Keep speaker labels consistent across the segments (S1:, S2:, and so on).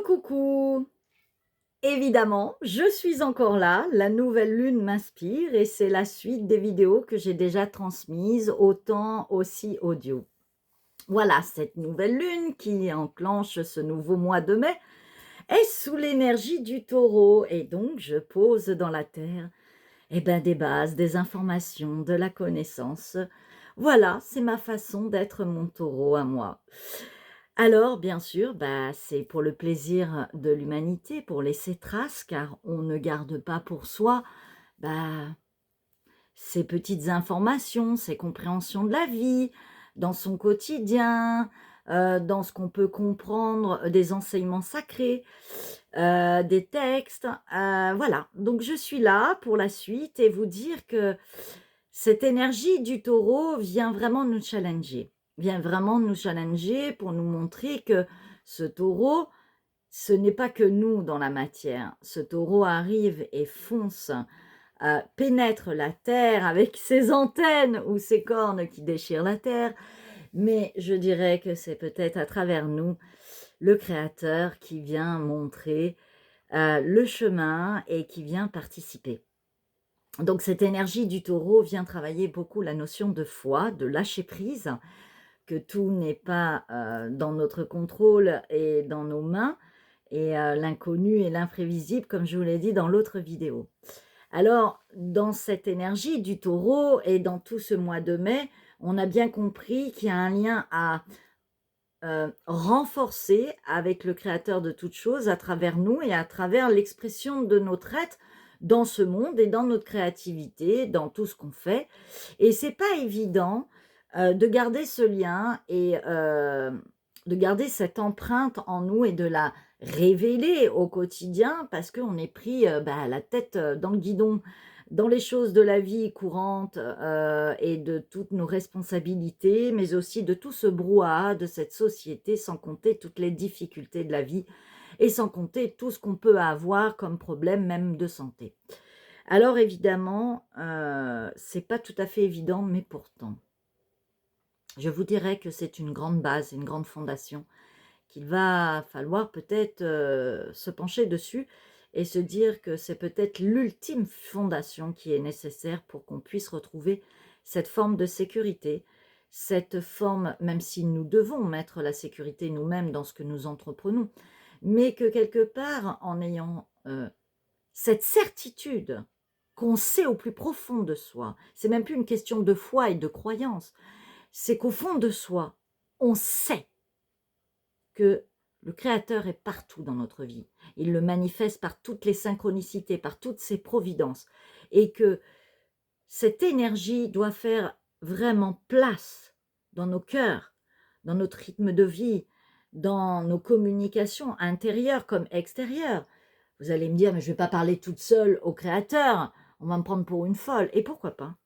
S1: Recoucou! Évidemment, je suis encore là, la nouvelle lune m'inspire et c'est la suite des vidéos que j'ai déjà transmises, autant aussi audio. Voilà, cette nouvelle lune qui enclenche ce nouveau mois de mai est sous l'énergie du taureau et donc je pose dans la terre des bases, des informations, de la connaissance. Voilà, c'est ma façon d'être mon taureau à moi. Alors, bien sûr, c'est pour le plaisir de l'humanité, pour laisser trace, car on ne garde pas pour soi bah, ces petites informations, ces compréhensions de la vie, dans son quotidien, dans ce qu'on peut comprendre des enseignements sacrés, des textes. Voilà, donc je suis là pour la suite et vous dire que cette énergie du taureau vient vraiment nous challenger, vient vraiment nous challenger pour nous montrer que ce taureau, ce n'est pas que nous dans la matière. Ce taureau arrive et fonce, pénètre la terre avec ses antennes ou ses cornes qui déchirent la terre, mais je dirais que c'est peut-être à travers nous, le Créateur qui vient montrer le chemin et qui vient participer. Donc cette énergie du taureau vient travailler beaucoup la notion de foi, de lâcher prise, que tout n'est pas dans notre contrôle et dans nos mains, et l'inconnu et l'imprévisible, comme je vous l'ai dit dans l'autre vidéo. Alors, dans cette énergie du taureau et dans tout ce mois de mai, on a bien compris qu'il y a un lien à renforcer avec le créateur de toutes choses à travers nous et à travers l'expression de notre être dans ce monde et dans notre créativité, dans tout ce qu'on fait. Et c'est pas évident de garder ce lien et de garder cette empreinte en nous et de la révéler au quotidien parce qu'on est pris la tête dans le guidon dans les choses de la vie courante et de toutes nos responsabilités, mais aussi de tout ce brouhaha de cette société, sans compter toutes les difficultés de la vie et sans compter tout ce qu'on peut avoir comme problème, même de santé. Alors évidemment, c'est pas tout à fait évident, mais pourtant, je vous dirais que c'est une grande base, une grande fondation qu'il va falloir peut-être se pencher dessus et se dire que c'est peut-être l'ultime fondation qui est nécessaire pour qu'on puisse retrouver cette forme de sécurité, cette forme, même si nous devons mettre la sécurité nous-mêmes dans ce que nous entreprenons, mais que quelque part, en ayant cette certitude qu'on sait au plus profond de soi, c'est même plus une question de foi et de croyance, c'est qu'au fond de soi, on sait que le Créateur est partout dans notre vie. Il le manifeste par toutes les synchronicités, par toutes ses providences. Et que cette énergie doit faire vraiment place dans nos cœurs, dans notre rythme de vie, dans nos communications intérieures comme extérieures. Vous allez me dire, mais je ne vais pas parler toute seule au Créateur, on va me prendre pour une folle. Et pourquoi pas?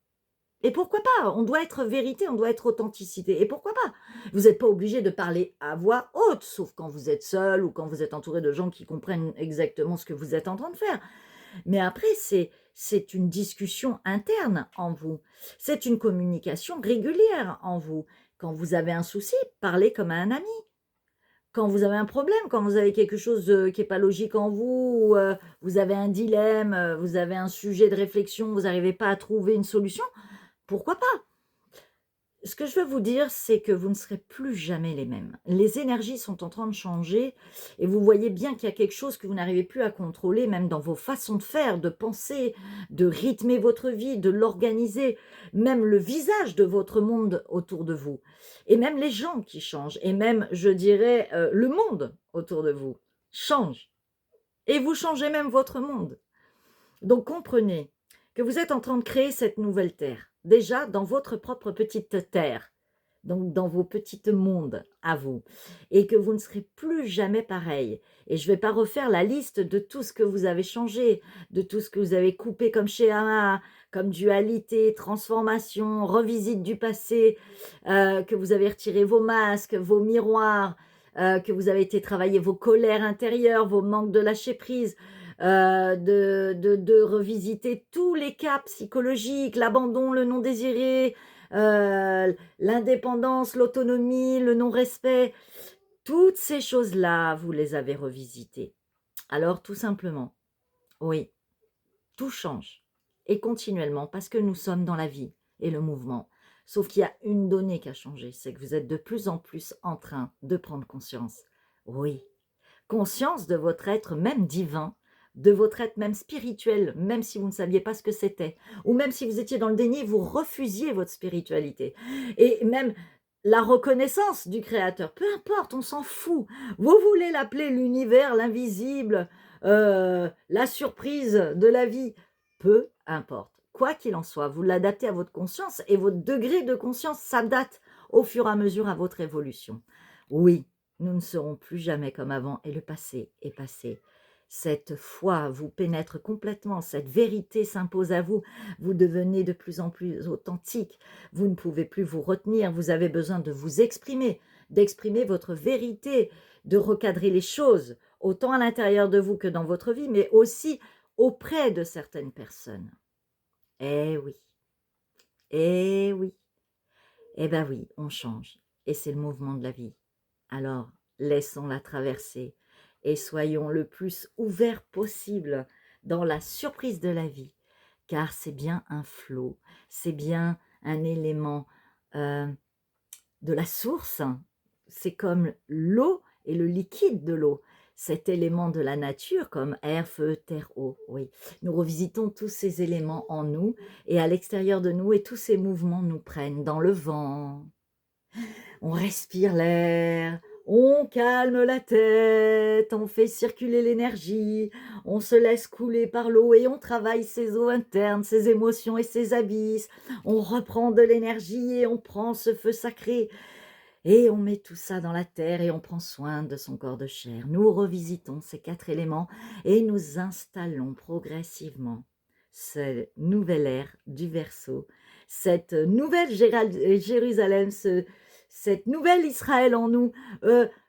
S1: Et pourquoi pas? On doit être vérité, on doit être authenticité. Et pourquoi pas? Vous n'êtes pas obligé de parler à voix haute, sauf quand vous êtes seul ou quand vous êtes entouré de gens qui comprennent exactement ce que vous êtes en train de faire. Mais après, c'est une discussion interne en vous. C'est une communication régulière en vous. Quand vous avez un souci, parlez comme à un ami. Quand vous avez un problème, quand vous avez quelque chose qui n'est pas logique en vous, ou, vous avez un dilemme, vous avez un sujet de réflexion, vous n'arrivez pas à trouver une solution, pourquoi pas? Ce que je veux vous dire, c'est que vous ne serez plus jamais les mêmes. Les énergies sont en train de changer et vous voyez bien qu'il y a quelque chose que vous n'arrivez plus à contrôler, même dans vos façons de faire, de penser, de rythmer votre vie, de l'organiser, même le visage de votre monde autour de vous, et même les gens qui changent, et même, je dirais, le monde autour de vous change. Et vous changez même votre monde. Donc comprenez que vous êtes en train de créer cette nouvelle terre, déjà dans votre propre petite terre, donc dans vos petits mondes à vous, et que vous ne serez plus jamais pareil. Et je ne vais pas refaire la liste de tout ce que vous avez changé, de tout ce que vous avez coupé comme schéma, comme dualité, transformation, revisite du passé, que vous avez retiré vos masques, vos miroirs, que vous avez été travailler vos colères intérieures, vos manques de lâcher prise, de revisiter tous les cas psychologiques, l'abandon, le non désiré, l'indépendance, l'autonomie, le non-respect, Toutes ces choses-là, vous les avez revisitées. Alors tout simplement, oui, tout change et continuellement parce que nous sommes dans la vie et le mouvement. Sauf qu'il y a une donnée qui a changé, c'est que vous êtes de plus en plus en train de prendre conscience. Oui, conscience de votre être même divin, de votre être même spirituel, même si vous ne saviez pas ce que c'était, ou même si vous étiez dans le déni, vous refusiez votre spiritualité. Et même la reconnaissance du Créateur, peu importe, on s'en fout. Vous voulez l'appeler l'univers, l'invisible, la surprise de la vie, peu importe. Quoi qu'il en soit, vous l'adaptez à votre conscience et votre degré de conscience s'adapte au fur et à mesure à votre évolution. Oui, nous ne serons plus jamais comme avant et le passé est passé. Cette foi vous pénètre complètement, cette vérité s'impose à vous, vous devenez de plus en plus authentique, vous ne pouvez plus vous retenir, vous avez besoin de vous exprimer, d'exprimer votre vérité, de recadrer les choses, autant à l'intérieur de vous que dans votre vie, mais aussi auprès de certaines personnes. Eh oui, eh oui, eh ben oui, on change et c'est le mouvement de la vie. Alors, laissons-la traverser et soyons le plus ouverts possible dans la surprise de la vie, car c'est bien un flot, c'est bien un élément de la source, c'est comme l'eau et le liquide de l'eau, cet élément de la nature comme air, feu, terre, eau, oui. Nous revisitons tous ces éléments en nous et à l'extérieur de nous et tous ces mouvements nous prennent dans le vent, on respire l'air, on calme la tête, on fait circuler l'énergie, on se laisse couler par l'eau et on travaille ses eaux internes, ses émotions et ses abysses. On reprend de l'énergie et on prend ce feu sacré et on met tout ça dans la terre et on prend soin de son corps de chair. Nous revisitons ces 4 éléments et nous installons progressivement ce nouvel ère du Verseau, cette nouvelle Jérusalem, cette nouvelle Israël en nous.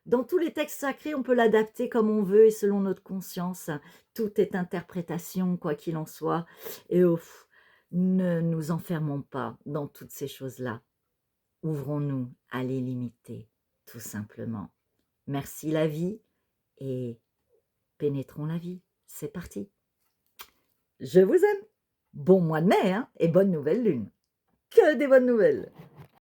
S1: Dans tous les textes sacrés, on peut l'adapter comme on veut et selon notre conscience. Tout est interprétation, quoi qu'il en soit. Et ne nous enfermons pas dans toutes ces choses-là. Ouvrons-nous à l'illimité, tout simplement. Merci la vie et pénétrons la vie. C'est parti. Je vous aime. Bon mois de mai, hein, et bonne nouvelle lune. Que des bonnes nouvelles.